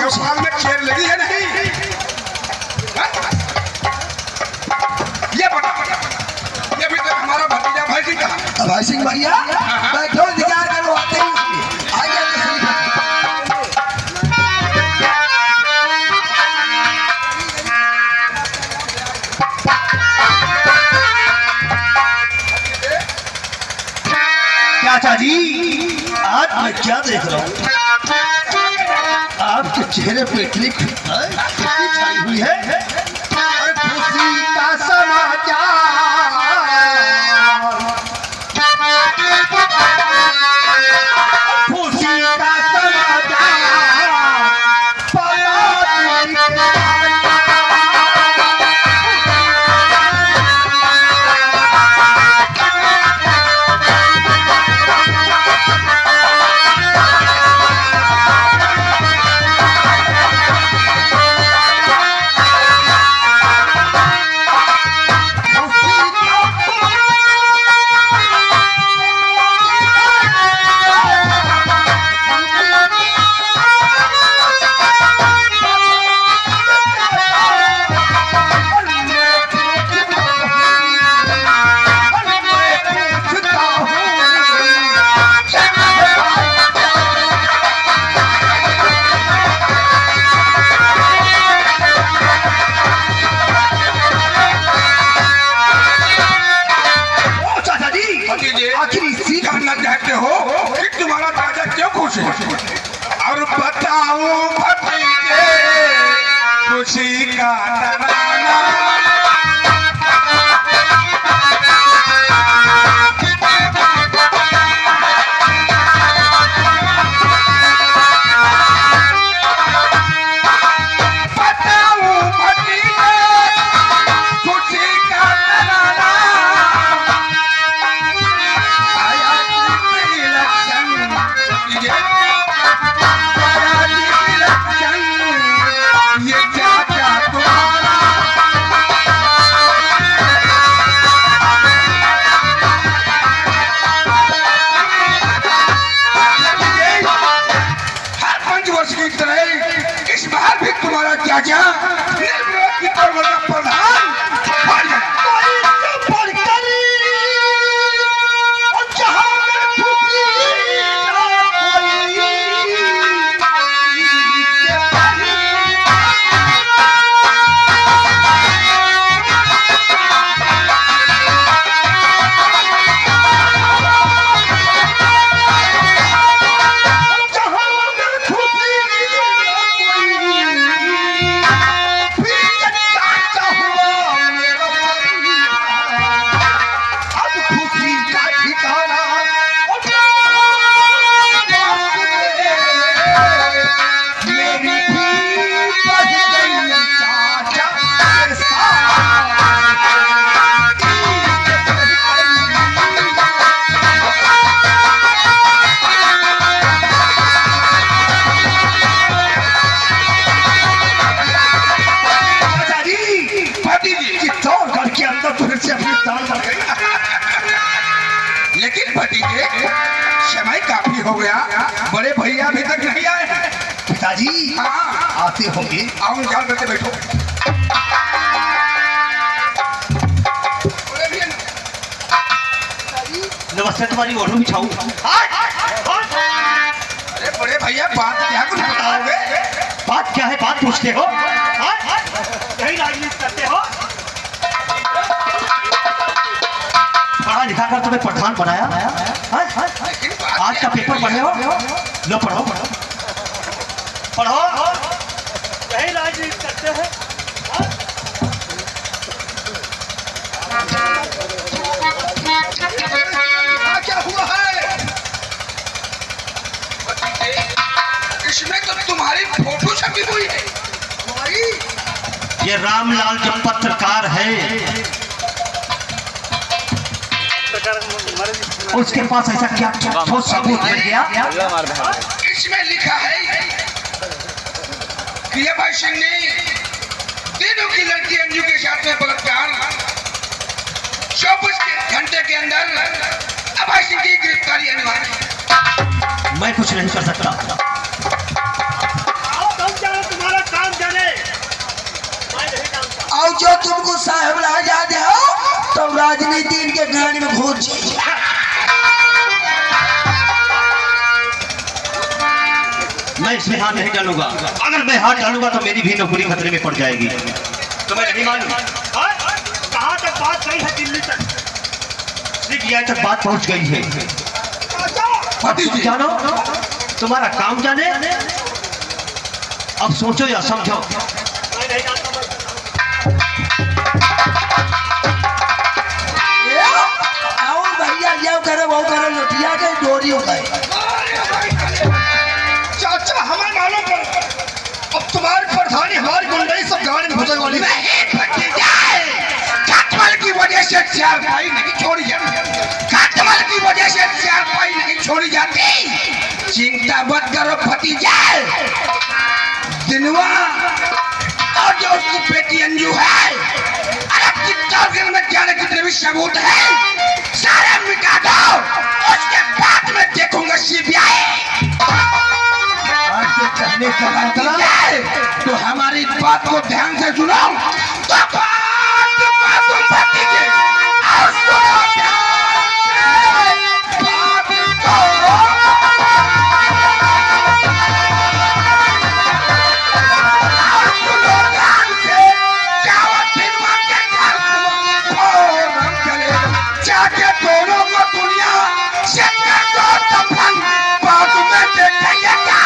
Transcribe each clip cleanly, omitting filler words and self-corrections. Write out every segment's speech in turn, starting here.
चौपाल में खेल लगी है नहीं? ये बता ये भी तो हमारा भतीजा भाई सिंह का। भाई सिंह भैया बैठो इंतजार करो आते ही आइए चाचा जी आज मैं क्या देख रहा हूँ आपके चेहरे पे इतनी खुशी छाई हुई है और खुशी का समाचार खुशी का और बताओ भतीजे खुशी का तराना क्या प्रधान लेकिन भतीजे समय काफी हो गया, बड़े भैया अभी तक नहीं आए हैं। पिताजी हाँ आते होंगे, आओ जाल करके बैठो। नमस्ते तुम्हारी ओढ़ो बिछाऊ। अरे बड़े भैया बात क्या कुछ बताओगे? बात क्या है? बात पूछते हो? यही राजनीति करते हो? पढ़ा लिखा कर तुम्हें प्रधान बनाया। आज का पेपर पढ़े हो? लो पढ़ो पढ़ो पढ़ो। यही राजनीति करते हैं। क्या हुआ है? इसमें तो तुम्हारी फोटो छपी हुई है। ये रामलाल जो पत्रकार है उसके पास ऐसा क्या ठोस सबूत मिल गया? इसमें लिखा है कि ये भाई सिंह ने तीनों की लड़की अंजू के साथ में बलात्कार 24 घंटे के अंदर अभय सिंह की गिरफ्तारी अनिवार्य है। मैं कुछ नहीं कर सकता। जो तुमको साहब राजा दे हो तो राजनीति इनके गाड़ी में घुस जाए। मैं इसमें हाथ नहीं डालूंगा। अगर मैं हाथ डालूंगा तो मेरी भी नौकरी खतरे में पड़ जाएगी। तुम्हें नहीं मालूम कहाँ तक बात गई है? दिल्ली तक, सीबीआई तक बात पहुंच गई है। पति जी जानो, तुम्हारा काम जाने। अब सोचो या समझो। आओ भैया ये करो वो करो लुटिया के डोरी हो गए। चाचा हमें मालूम पड़, अब तुम्हारी प्रधानी हमारी गुंडाई सब गाड़ी में घुसे वाली है। नहीं भतीजा, काटमल की वजह से चार भाई नहीं छोड़ी जाती। काटमल की वजह से चार भाई नहीं छोड़ी जाती। चिंता मत करो भतीजा। दिनवा और जो उसकी बेटी अंजू है, अरे चित्तौड़गढ़ में जाने कितने भी सबूत है सारे मिटा दो। उसके बाद में देखूंगा सीबीआई। कहने का मतलब है तो हमारी बात को ध्यान से सुनो। तो बात भतीजे और सुनो ध्यान से बात जाके दोनों को दुनिया से कर दो दफन। बाद में देखेंगे क्या।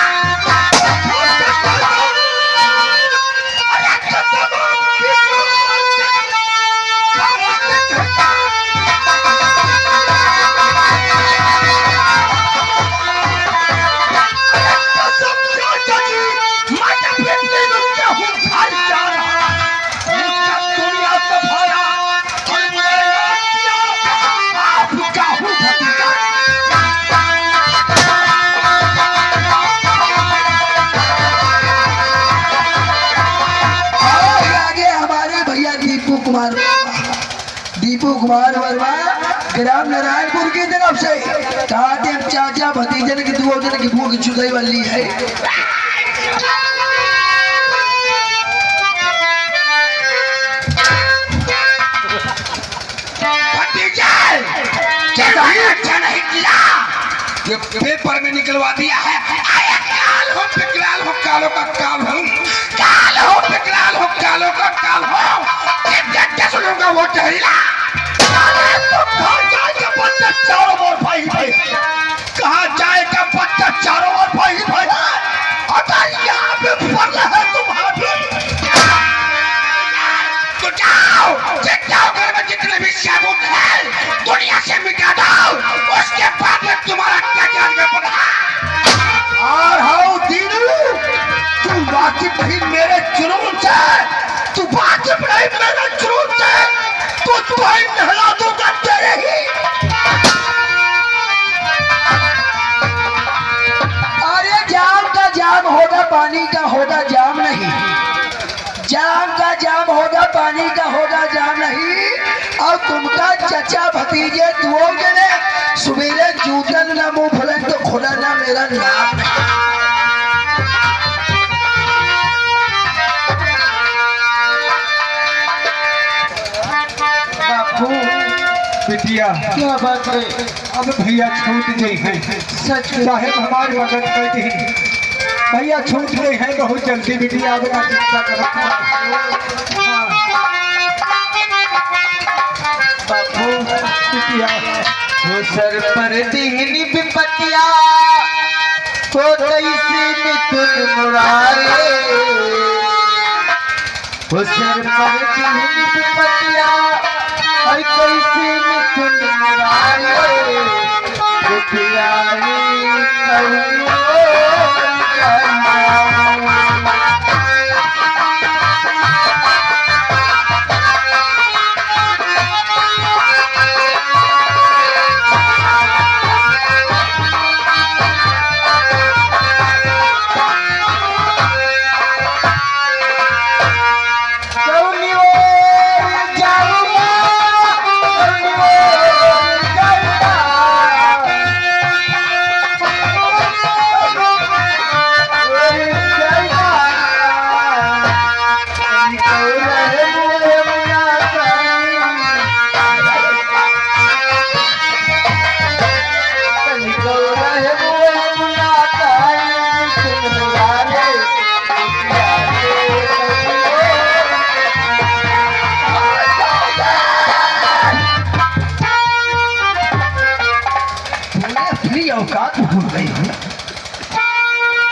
दीपू कुमार वर्मा ग्राम नारायणपुर की तरफ से ताते चाचा भतीजन की दुआ जन की भूख चुदाई वाली है। भतीजा अच्छा नहीं किया, ये पेपर में निकलवा दिया है। आया काल हो विकराल हो कालों का काल हो, काल हो विकराल हो कालों का काल हो। जब सुनूंगा वो टहला बच्चा चारों ओर भाई भाई। कहाँ जाएगा बच्चा चारों ओर भाई भाई। यहाँ पे पड़ रहा है तुम्हारे। तो जाओ घर में जितने भी सबूत है दुनिया से मिटा दो। उसके बाद में तुम्हारा क्या जाएगा पता। और हाउ दीनू, तू वाकिफ नहीं मेरे जुनून से, तू वाकिफ नहीं मेरे जुनून से। तो तुम्हारी नहला दूंगा तेरे ही। अरे जाम का जाम होगा पानी का होगा जाम नहीं। जाम का जाम होगा पानी का होगा जाम नहीं। और तुमका चचा भतीजे दुओ जने सुबेरे जूतन ना मुंह फलन तो खुदा ना मेरा नाम नहीं। बिटिया क्या बात है? अब भैया छूट गई हैं। सच में चाहे हमारी मदद कर दी, भैया छूट गई हैं बहुत जल्दी। बिटिया अब ना चिंता करो। बापू बिटिया हो सर पर दीनी विपतिया को कैसे मिथुन मुरारे। हो सर पर दीनी विपतिया और कैसे मिथुन मुरारे। दुखियारी कहियो गई हूँ।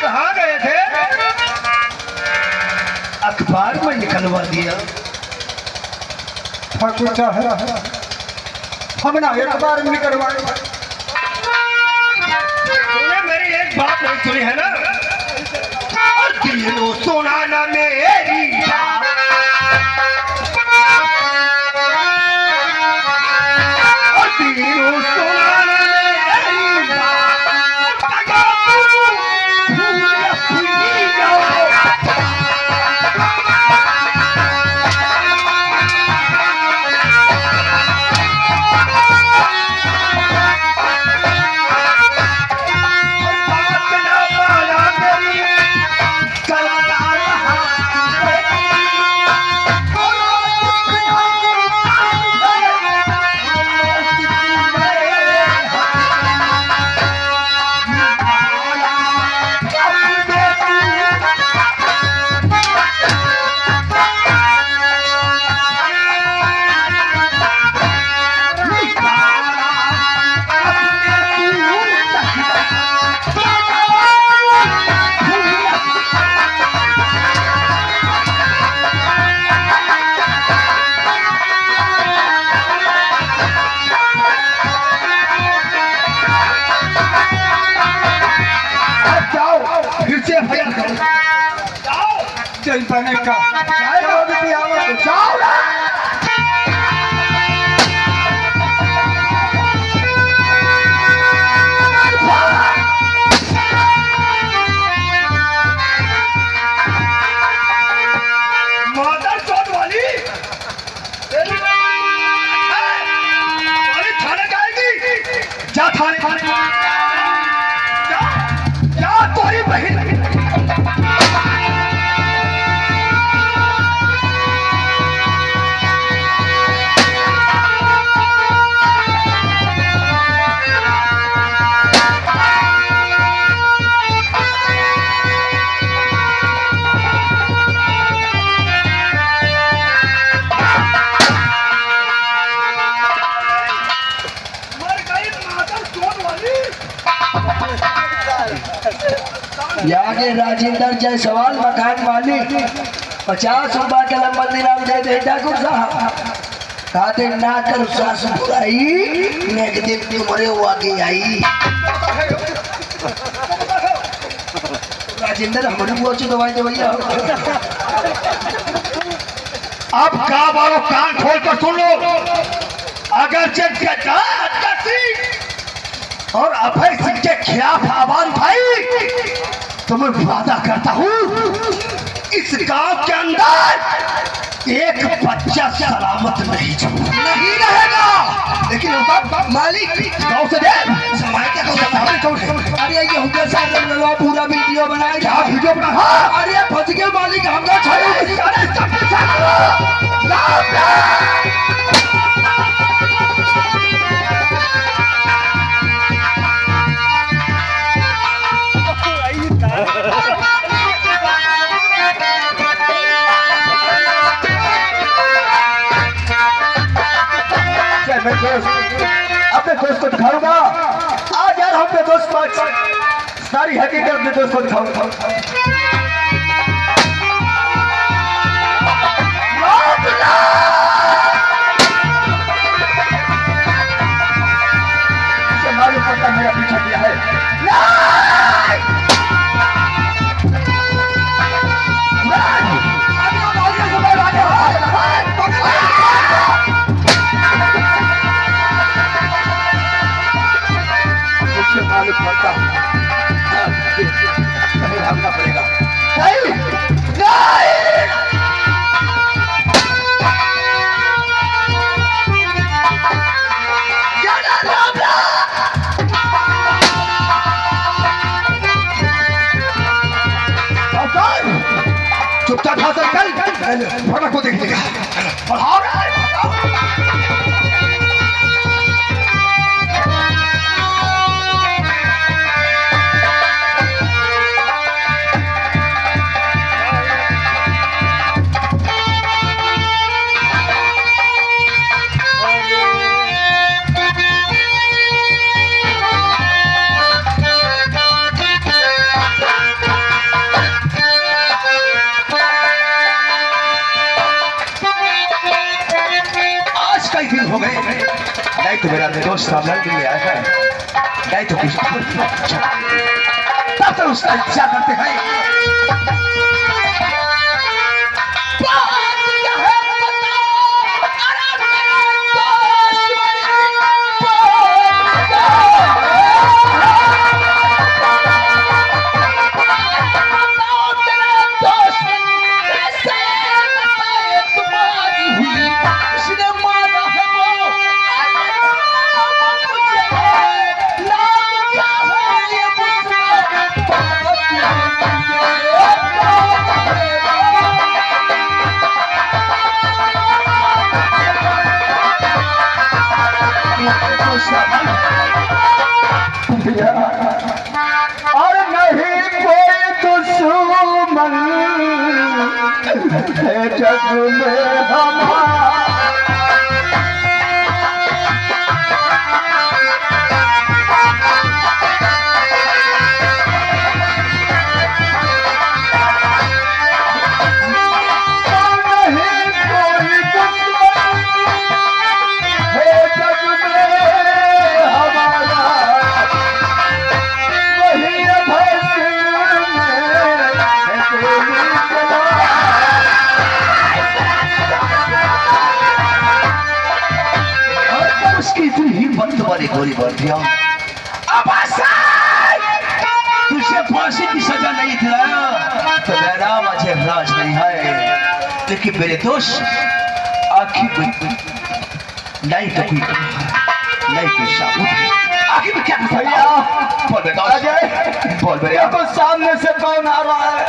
कहाँ गए थे? अखबार में निकलवा दिया। ठाकुर साहब हम ना एक बार में करवाए। तूने मेरी एक बात नहीं सुनी है ना? दिलो सुना ना मेरी बात, दिलो सुना ना मेरी बात, भूल भूली जाओ। चल बने का जाओ ना। मादर चौथ वाली थाने जाएगी। जा थाने जा तुम्हारी बहन आगे राजेंद्र जायसवाल मकान मालिक 50 रुपया के लंबन इनाम दे दे ठाकुर साहब। कहते ना कर सास बुराई नेक दिन तुम्हारे वो आगे आई। राजेंद्र हमारी पहुंचे दवाई दे भैया। अब का बारो कान खोल कर सुन लो। अगर जब और अभय सिंह के खिलाफ आवाज उठाई तो मैं वादा करता हूँ इस गांव के अंदर एक बच्चा सलामत नहीं नहीं रहेगा। लेकिन मालिक गांव से दे अरे ये हुक्का साहब ललवा पूरा वीडियो बनाया। क्या वीडियो बना? हाँ। अरे फंस के मालिक हमका अपने दोस्त को दिखाऊंगा। आज यार हम अपने दोस्त को सारी हकीकत अपने दोस्त को दिखाऊंगा। मालूम पड़ता मेरा पीछा किया है। मालूम पड़ता भागना पड़ेगा। नहीं नहीं चुपचाप हासिल कर भड़क को देख लेगा। बढ़ाओ सामने ले आया है, नहीं तो कुछ तब तक उसका इंतजार करते हैं। और नहीं कोई दुश्मन है जग में हमारा। उसकी इतनी हिम्मत तुम्हारी गोली बोल दिया। अब तुझे फांसी की सजा नहीं दिलाया तो मेरा मुझे राज नहीं है, लेकिन मेरे दोस्त आखिर में नहीं तो कोई नहीं कोई साबुत आखिर में क्या भैया बोल बेटा बोल भैया तो सामने से कौन आ रहा है?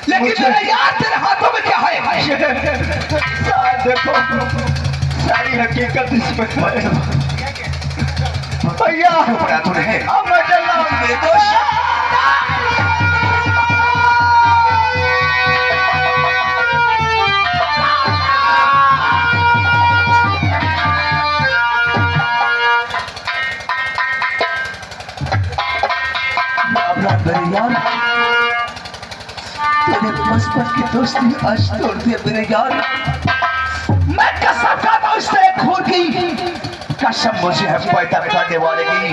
लेकिन मेरे यार तेरे हाथों में क्या है? देखो सारी हकीकत इसमें भैया बड़ा तो है। अब मैं चल रहा हूँ। मेरे दोस्त मेरे यार तेरे बचपन की दोस्ती आज तोड़ दिया मेरे यार। मैं कसम खाता हूँ इससे खून की कसम मुझे है पैदा करने वाले की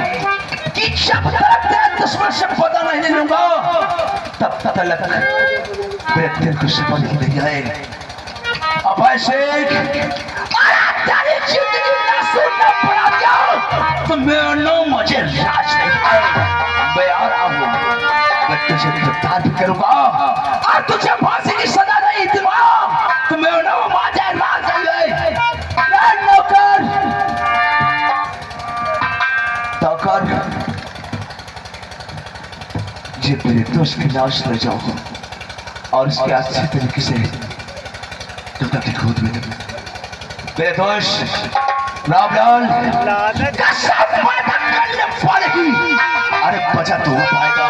कि जब तक तेरे दुश्मन से पता नहीं लूंगा तब तक मेरे दिल को समझ ही नहीं आए। अब ऐसे तेरी जिंदगी ना सुनना पड़ा क्या तो मेरा नाम मुझे राज नहीं है। मैं आ रहा हूँ, मैं तुझे गिरफ्तार भी करूंगा और तुझे फांसी की सजा नहीं दिलवाऊंगा तो मेरा नाम मुझे राज नहीं है। नौकर नौकर ये मेरे दोस्त की लाश ले जाओ और इसके अच्छे तरीके से मेरे दोस्त रामलाल अरे बचा तो हो पाएगा।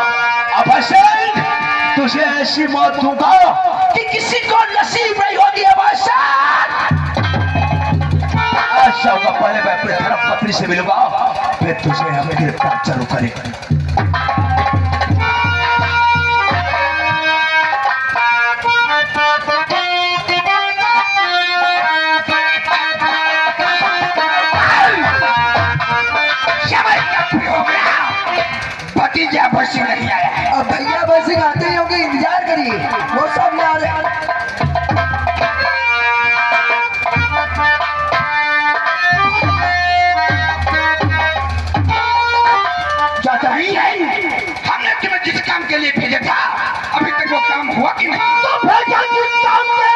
अब हसन तुझे ऐसी मौत दूंगा कि किसी को नसीब नहीं होगी। अब हसन ऐसा होगा पहले मैं अपने धर्म पत्नी से मिलूंगा फिर तुझे हमें गिरफ्तार जरूर करेगा। भतीजा बसी नहीं आया है। अब भैया बस आते ही होंगे, इंतजार करिए वो सब याद है। चाचा ही है हमने तुम्हें जिस काम के लिए भेजा था अभी तक वो काम हुआ कि नहीं? तो भेजा किस काम में?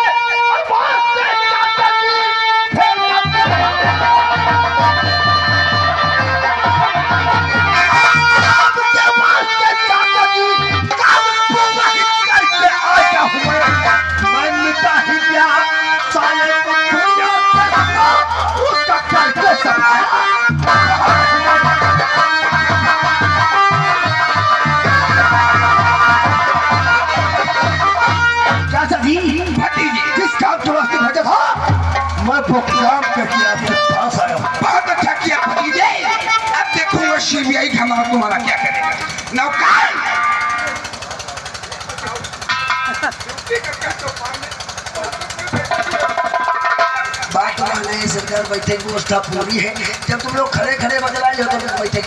अंदर बैठे की व्यवस्था पूरी है। जब तुम लोग खड़े खड़े बदलाए हो तो बैठे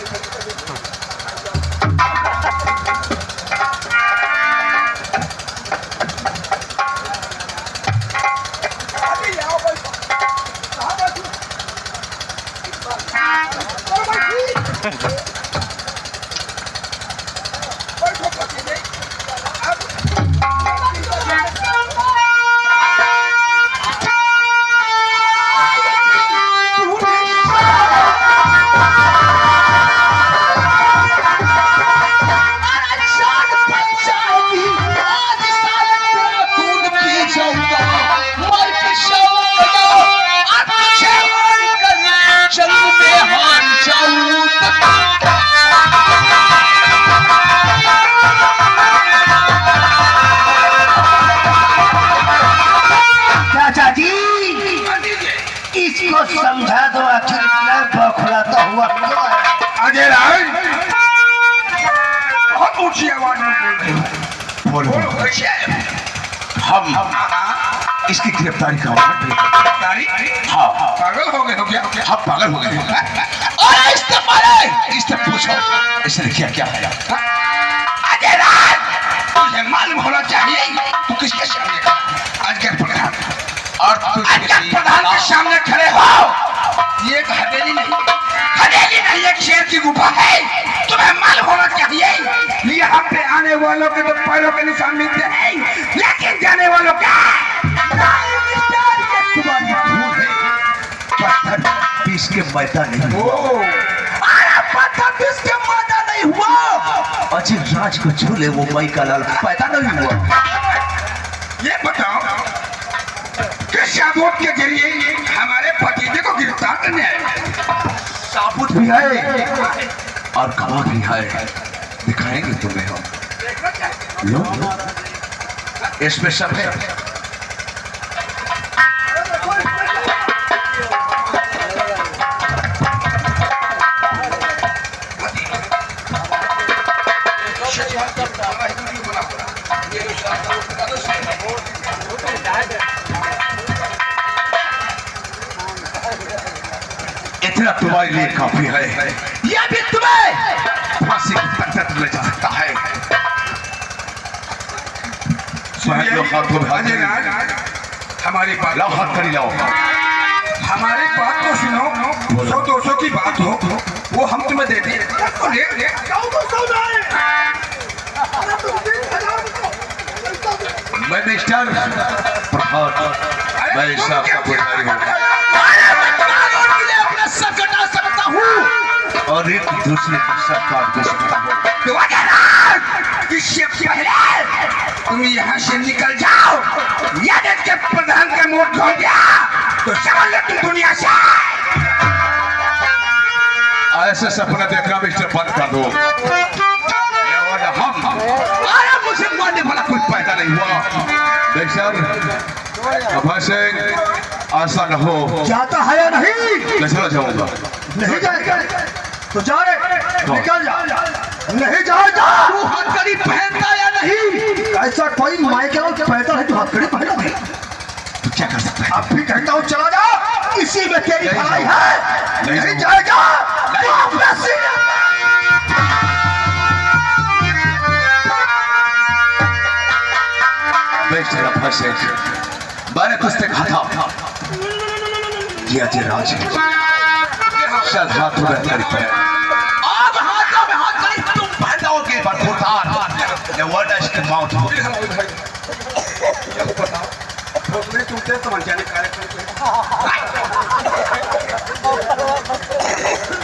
इसको समझा दो आखिर इतना बौखलाता हुआ क्यों है? अजय राय बहुत ऊंची आवाज में बोल रहे हो। बोलो हम इसकी गिरफ्तारी का ऑर्डर देते हैं। गिरफ्तारी? हाँ पागल हो गए हो क्या? हम पागल हो गए हैं। अरे इससे पूछो इसने किया क्या है? अजय राय तुझे मालूम होना चाहिए तू किसके सामने खड़ा है? अजगर प्रधान और तू अजगर प्रधान के सामने खड़े हो। ये एक हवेली नहीं एक शेर की गुफा है। तुम्हें मालूम होना चाहिए यहाँ पे आने वालों के तो पैरों के निशान मिलते हैं लेकिन जाने वालों का पत्थर पीस के मैदान नहीं हुआ। पत्थर पीस के मैदान नहीं हुआ। अजय राज को झूले वो मई का लाल पैदा नहीं हुआ। ये बताओ किस सबूत के जरिए हमारे भतीजे को गिरफ्तार करने आए? साबुत भी है और गवाह भी है। दिखाएंगे तुम्हें हम। लो इसमें सब है। इतना तुम्हारे लिए काफी है। यह भी तुम्हें फांसी की तक ले जा सकता है। हमारी बात लाओ हाथ करी लाओ। हमारी बात को सुनो। 100-200 की बात हो वो हम तुम्हें दे दें। मैं मिस्टर प्रभात मैं इस आपका पुजारी हूँ और एक दूसरे को सब काट दे सकता हूँ। इससे पहले तुम यहाँ से निकल जाओ। यदि के प्रधान का मुंह धो गया तो समझ लो तुम दुनिया से। ऐसे सपना देखना मिस्टर बंद कर दो। हम मुझे मारने वाला कोई पैदा नहीं हुआ। मिस्टर अभय सिंह ऐसा न हो। जाता है या नहीं? मैं चला जाऊंगा। नहीं जाएगा तो जा रे निकल जा। नहीं जाएगा तू हथकड़ी पहनता या नहीं? ऐसा कोई मायके और पैदा है तो हथकड़ी पहना नहीं। तो क्या कर सकता है? अब भी कहता हूँ चला जा। इसी में तेरी नहीं भलाई जाऊंगा। है। नहीं नहीं जाऊंगा। जाएगा तो अपना सीना मिस्टर अभय सिंह मैंने तुझसे कहा था ये अजय राज है। चल हाथ में करी पड़े। अब हाथों में हाथ करी तुम पहनाओगे बरखुरदार। ये वर्ड है इसके माउथ हो गया। तुमसे तमंचा निकाले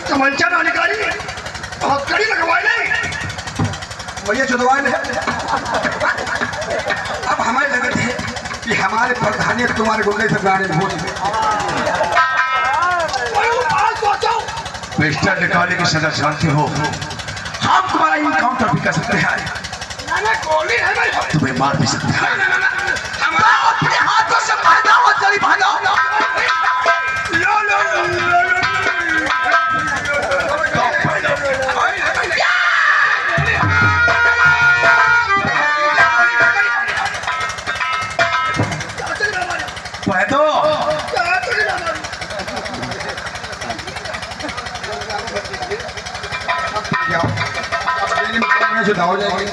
तमंचा ना निकाली हथकड़ी लगवाई नहीं भैया चुदवाए नहीं। अब हमें लगता है कि हमारे प्रधानी तुम्हारे गुंडे से गाने भूल मिस्टर निकाले की सजा जानते हो। हम तुम्हारा इनकाउंटर भी कर सकते हैं। तुम्हें मार भी सकते हैं। अपने हाथों से भागा हो चली भागा हो जाएगी।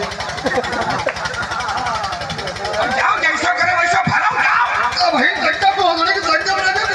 जाओ जैसा करे वैसा भरो जाओ। भाई संकट होने के संकट लगे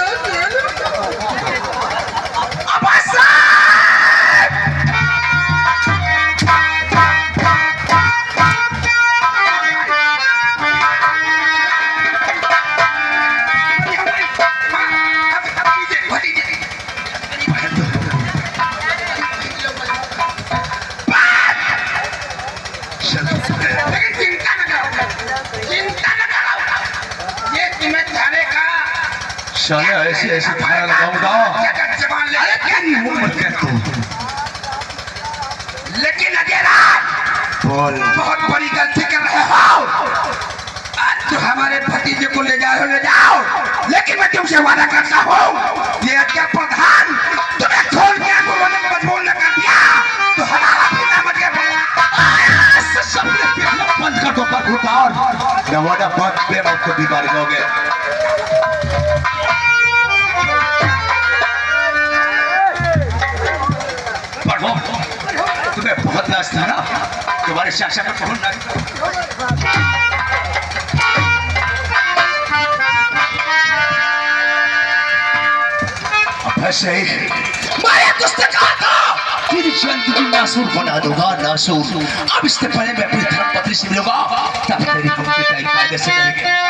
साले ऐसे ऐसे खाना लगाऊंगा। लेकिन अकेला बोल। बहुत बड़ी गलती कर रहे हो। आज तो हमारे भतीजे को ले जाओ लेकिन मैं तुमसे वादा करता हूँ ये अध्यक्ष प्रधान तुम्हें खोल के रोने को मजबूर न कर दिया तो हमारा भी नाम बंद कर दो पर उतार नवादा बहुत बेवकूफ बीमारी हो गए। तुम्हें बहुत लाज था ना तुम्हारे शासन में कौन ऐसे ही तेरी जिंदगी नासूर बना दूंगा नासूर। अब इससे पहले मैं अपनी धर्मपत्नी से मिलूंगा तब तेरी हम पिटाई कायदे से करेंगे।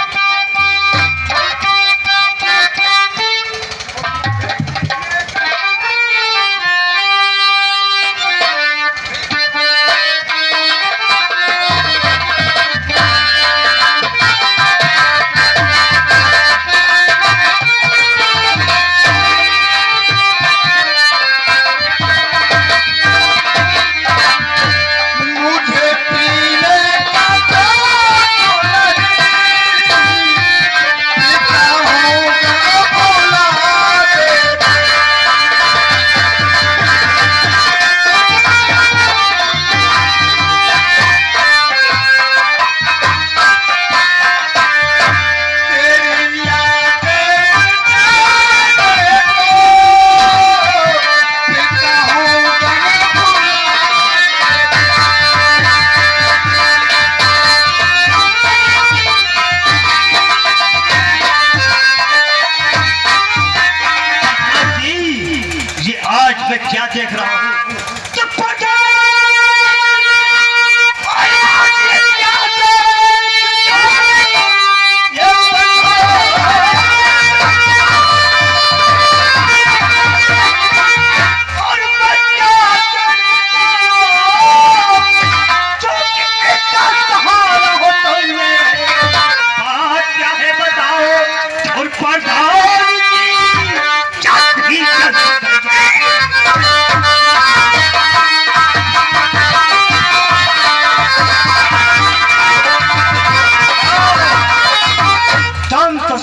मैं क्या देख रहा हूँ?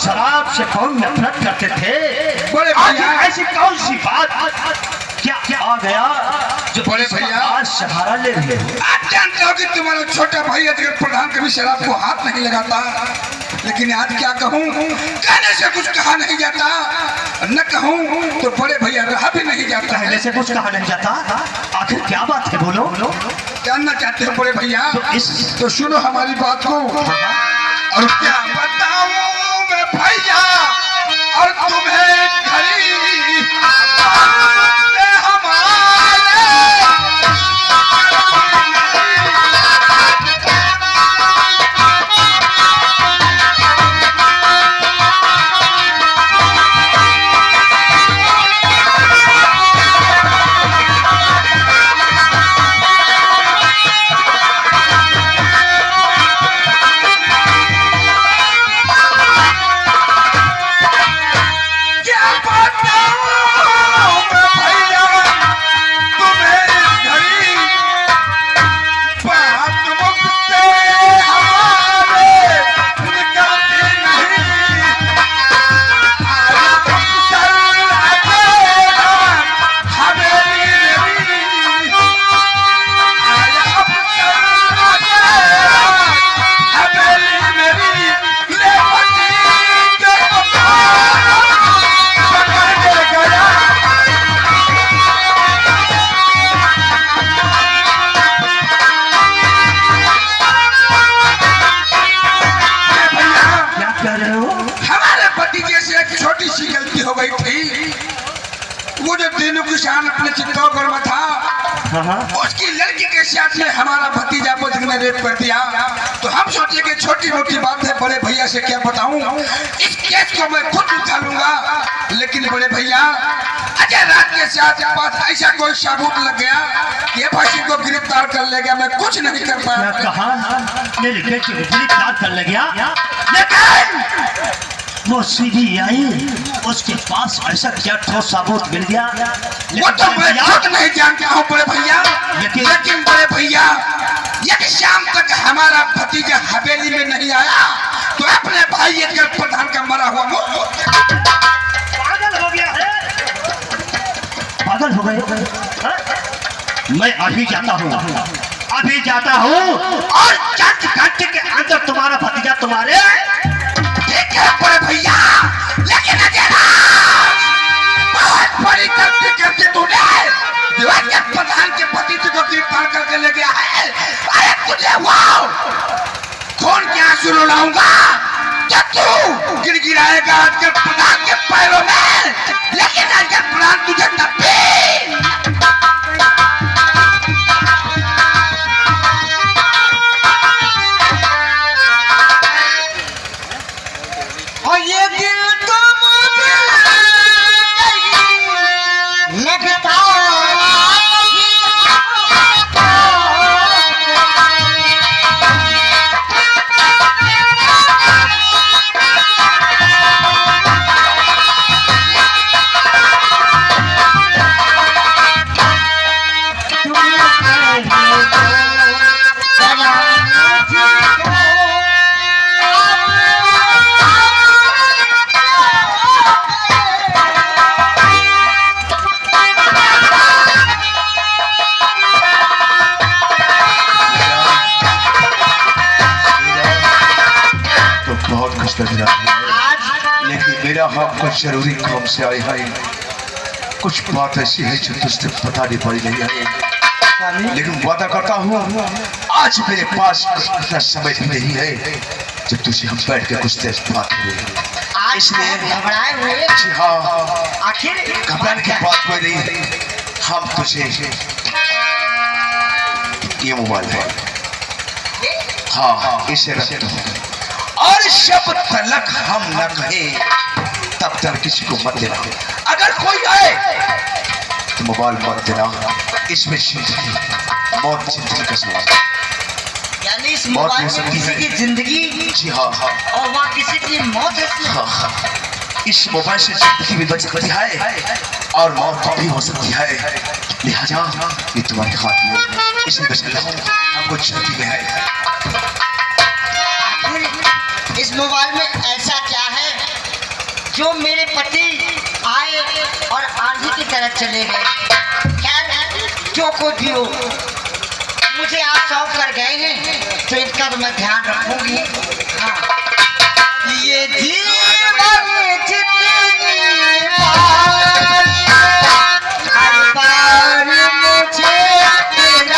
शराब से कौन नफरत करते थे? बोले आज भैया ऐसी कौन सी बात क्या आ गया जो बोले भैया आज सहारा ले रहे हो? आप जानते हो कि तुम्हारा छोटा भाई अध्यक्ष प्रधान कभी शराब को हाथ नहीं लगाता, लेकिन आज क्या कहूँ, कहने से कुछ कहा नहीं जाता, न कहूँ तो बड़े भैया रहा भी नहीं जाता कहने से कुछ कहा नहीं जाता। आखिर क्या बात है, बोलो। जानना चाहते हो बड़े भैया? तो सुनो हमारी बात को। और क्या बताऊं मैं भैया और तुम्हें खरी उसकी लड़की के साथ में हमारा भतीजा को जिसने रेप कर दिया, तो हम सोचे कि छोटी मोटी बात है, बड़े भैया से क्या बताऊं, इस केस को मैं खुद उठा लूंगा। लेकिन बड़े भैया अजय रात के साथ पास ऐसा कोई सबूत लग गया कि फांसी को गिरफ्तार कर ले गया, मैं कुछ नहीं कर क्या पाया। कहा? मेरी बेटी को गिरफ्तार कर ले गया, लेकिन वो सीधी आई, उसके पास ऐसा क्या ठोस सबूत मिल गया? वो तो मैं खुद नहीं जानता हूँ बड़े भैया, लेकिन बड़े भैया यदि शाम तक हमारा भतीजा हवेली में नहीं आया तो अपने भाई अगर प्रधान का मरा हुआ पागल हो गया है, पागल हो गए। मैं अभी जाता हूँ और चंद घंटे के अंदर तुम्हारा भतीजा तुम्हारे ठीक है बड़े भैया, लेकिन अजय बहुत बड़ी गलती करके तूने दिवंगत प्रधान के भतीजे को गिरफ्तार करके ले गया है। अरे तुझे वाओ खून के आंसू रुलाऊंगा जब तू गिड़गिड़ाएगा अजय प्रधान के पैरों में, लेकिन अजय प्रधान तुझे तब भी और ये दिल तो मुझे लगता लेकिन मेरा हम कुछ जरूरी काम से आए हैं, कुछ बात ऐसी है जो तुझसे बतानी पड़ी नहीं है, लेकिन वादा करता हूँ आज मेरे पास इतना समय भी नहीं है जब तुझे हम बैठ के कुछ देर बात करें। इसलिए घबराए हुए, जी हाँ, आखिर घबराने की बात कोई नहीं, हम तुझे ये मोबाइल है, हाँ इसे रख दो और जब तक हम न कहे तब तक किसी को मत देना। अगर कोई आए तो मोबाइल मत देना, इसमें जिंदगी मौत जिंदगी का सवाल है। यानी इस मौत मोबाइल हो में सकती किसी है। की जिंदगी जी हाँ हाँ और वहाँ किसी की मौत है। हाँ हाँ, इस मोबाइल से जिंदगी भी बच सकती है और मौत भी हो सकती है, लिहाजा ये तुम्हारे हाथ में है। इसलिए बच कर हमको जल्दी में है। इस मोबाइल में ऐसा क्या है जो मेरे पति आए और आंधी की तरह चले गए। खैर जो कुछ भी हो, मुझे आप सौंप कर गए हैं तो इसका तो मैं ध्यान रखूंगी। हाँ, ये जीवन जितनी बार, हर बार मुझे तेरा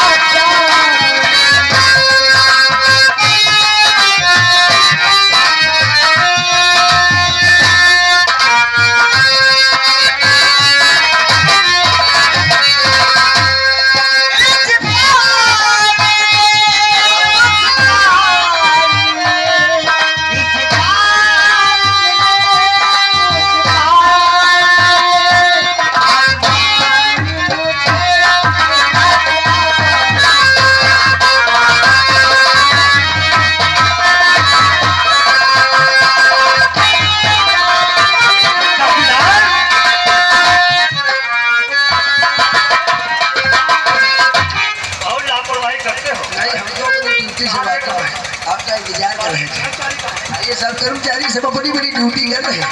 आपका इंतजार कर रहे थे। ये सब कर्मचारी सब बड़ी बड़ी ड्यूटी कर रहे हैं।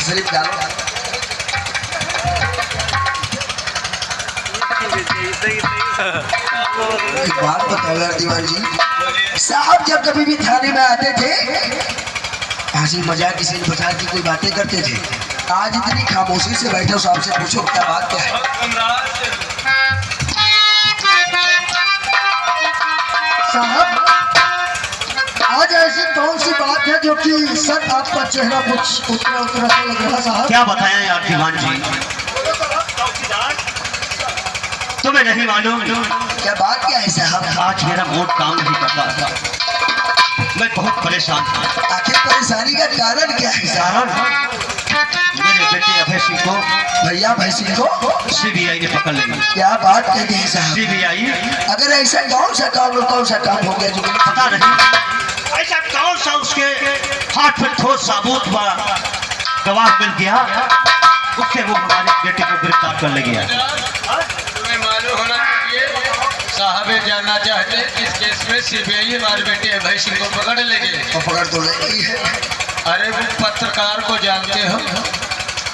स्लिप डालो। एक बात बताओ यार दीवान जी, साहब जब कभी भी थाने में आते थे हंसी मजाक किसी प्रकार की कोई बातें करते थे, आज इतनी खामोशी से बैठे हो, साहब से पूछो क्या बात क्या है। साहब आज ऐसी कौन सी बात है जो कि सर आपका चेहरा कुछ उतरा उतरा सा लग रहा साहब? क्या बताएं यार दीवान जी, तुम्हें नहीं मालूम क्या बात क्या है साहब? आज मेरा मूड काम नहीं करता। मैं बहुत परेशान हूँ। आखिर परेशानी का कारण क्या है साहब? कारण मेरे बेटे अभय सिंह को भैया भाई सिंह को सीबीआई ने पकड़ लिया। क्या बात कहते हैं साहब? सीबीआई अगर ऐसा कौन सा काम हो गया जो पता नहीं ऐसा कौन सा उसके हाथ में ठोस साबुत व गवाह मिल गया, उससे वो हमारे बेटे को गिरफ्तार कर ले गया। तुम्हें मालूम होना चाहिए साहब ये जानना चाहते हैं इस केस में सीबीआई हमारे बेटे अभय सिंह को पकड़ ले गए। पकड़ तो लगी है। अरे वो पत्रकार को जानते हो?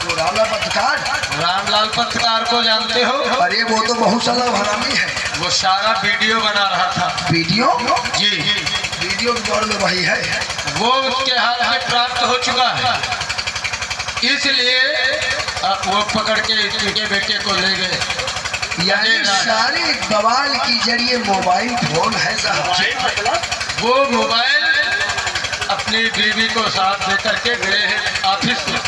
वो रामलाल पत्रकार? रामलाल पत्रकार को जानते हो? अरे वो तो बहुत सारा हरामी है। वो सारा वीडियो बना रहा था। वीडियो? जी वीडियो के दौर में वही है। वो उसके हाथ में प्राप्त हो चुका है, इसलिए वो पकड़ के इनके बेटे को ले गए। यानी सारे बवाल की जरिए मोबाइल फोन है साहब। वो मोबाइल अपनी बीवी को साथ लेकर के गए हैं ऑफिस में।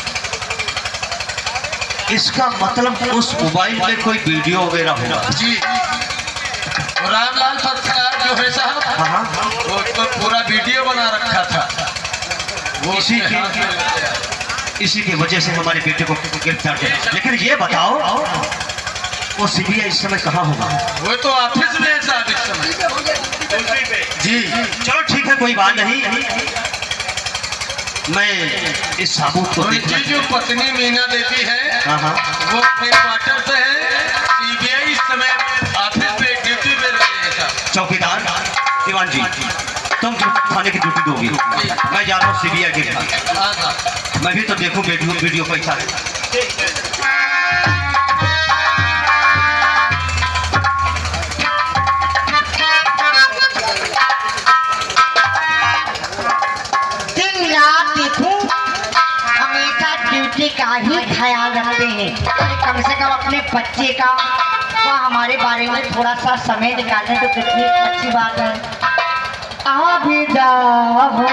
इसका मतलब उस मोबाइल में कोई वीडियो वगैरह होगा। जी रामलाल पत्रकार जो है साहब, हाँ वो तो पूरा वीडियो बना रखा था। वो इसी उसके की- हाथ में लग गया। इसी की वजह से हमारे बेटे को गिरफ्तार किया। लेकिन ये बताओ वो सीबीआई इस समय कहाँ होगा? वो तो ऑफिस में है साहब इस समय। जी चलो ठीक है, कोई बात नहीं। मैं इस साबुत को देखना। उनकी जो पत्नी मीना देवी है, हाँ हाँ वो अपने क्वार्टर से है। सीबीआई इस समय ऑफिस में ड्यूटी पे लगे हैं साहब। चौकीदार दीवान जी, तुम जो थाने की ड्यूटी दोगी, मैं जा रहा हूँ सीबीआई के पास। हाँ साहब। मैं भी तो देखूँ वीडियो कैसा है। दिन रात देखूं हमेशा ड्यूटी का ही ख्याल रखते हैं। कम से कम अपने बच्चे का व हमारे बारे में थोड़ा सा समय निकालें तो कितनी अच्छी बात है। आबिदा हो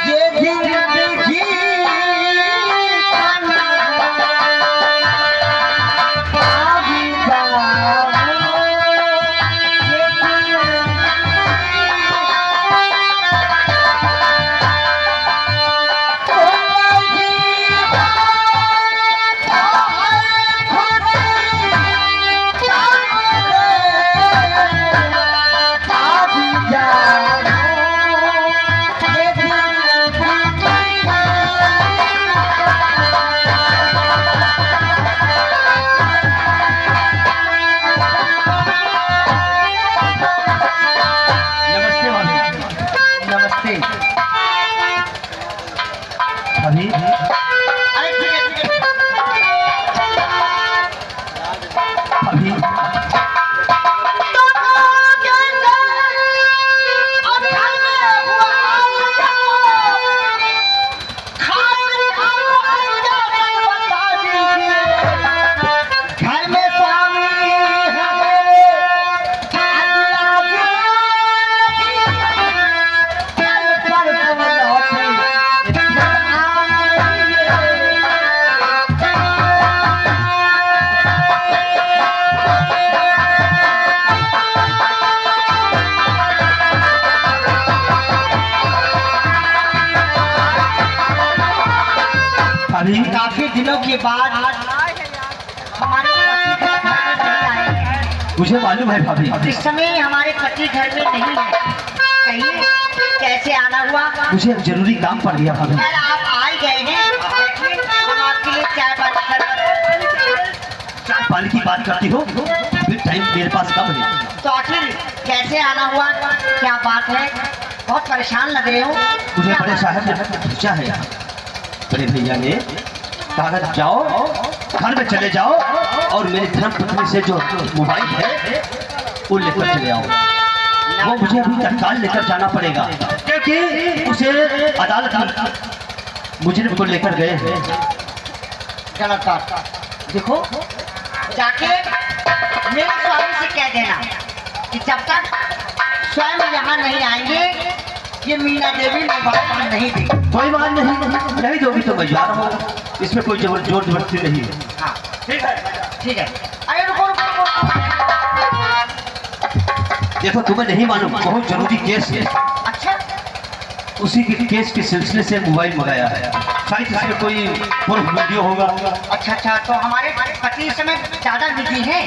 ये जिंदगी का नाम, आबिदा हो ये नमस्ते भाभी। नमस्ते भाभी। अरे ठीक है भाभी घर में स्वामी भाभी काफी दिनों के बाद हमारे पति घर में नहीं आए हैं। मुझे मालूम है भाभी। इस समय हमारे पति घर में नहीं है। कहिए कैसे आना हुआ? मुझे एक जरूरी काम पड़ गया भाभी। खैर आप आ ही गए हैं, बैठिए, हम आपके लिए चाय पानी कर चाय पानी की बात करती हो, फिर टाइम मेरे पास कम है। तो आखिर कैसे आना हुआ? क्या बात है? बहुत परेशान लग रहे हो। मुझे बड़े साहब ने पूछा है, बड़े भैया ने कहा जाओ घर में चले जाओ और मेरी धर्म पत्नी से जो मोबाइल है वो लेकर चले आओ। वो मुझे अभी तत्काल लेकर जाना पड़ेगा क्योंकि उसे अदालत में मुझे को लेकर गए हैं। गलत बात। देखो जाके मेरे स्वामी से कह देना कि जब तक स्वयं यहाँ नहीं आएंगे ये मीना देवी मोबाइल नहीं देगी। कोई बात नहीं, नहीं दोगी तो मैं जा रहा हूँ। इसमें कोई जोर जबरदस्ती नहीं है। हाँ ठीक है। ठीक है। अरे रुको रुको रुको। देखो तुम्हें नहीं मालूम, बहुत जरूरी केस है। अच्छा उसी के केस के सिलसिले से मोबाइल मंगाया है, शायद इसमें कोई प्रूफ वीडियो होगा। अच्छा अच्छा, तो हमारे पति इस समय ज्यादा बिजी हैं।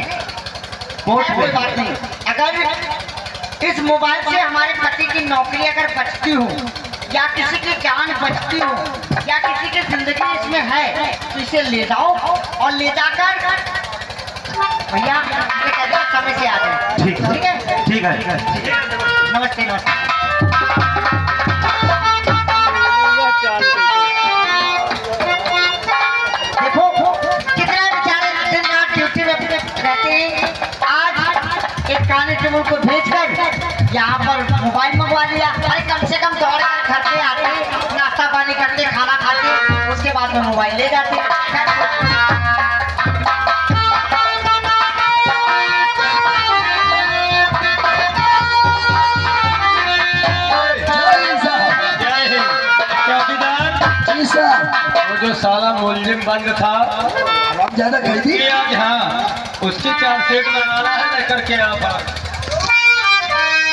कोर्ट कोई में बात नहीं, अगर इस मोबाइल से हमारे पति की नौकरी अगर बचती हो या किसी की जान बचती हो या किसी की जिंदगी इसमें है तो इसे ले जाओ और ले जाकर भैया ये कहते हैं समय से आ जाए। ठीक है, ठीक है ठीक है। ठीक है। नमस्ते नमस्ते। देखो कितना बेचारे दिन रात ड्यूटी में रहते हैं। आज एक कांस्टेबल को भेजकर यहाँ पर मोबाइल मंगवा लिया। अरे कम से कम दौड़ कर घर पे आते, नाश्ता पानी करते, खाना खाते, उसके बाद में मोबाइल ले जाते। जी सर, वो जो साला मुलजिम बंद था आप ज्यादा खरीदी। आज हाँ उसकी चार्जशीट बनाना है, लेकर के आप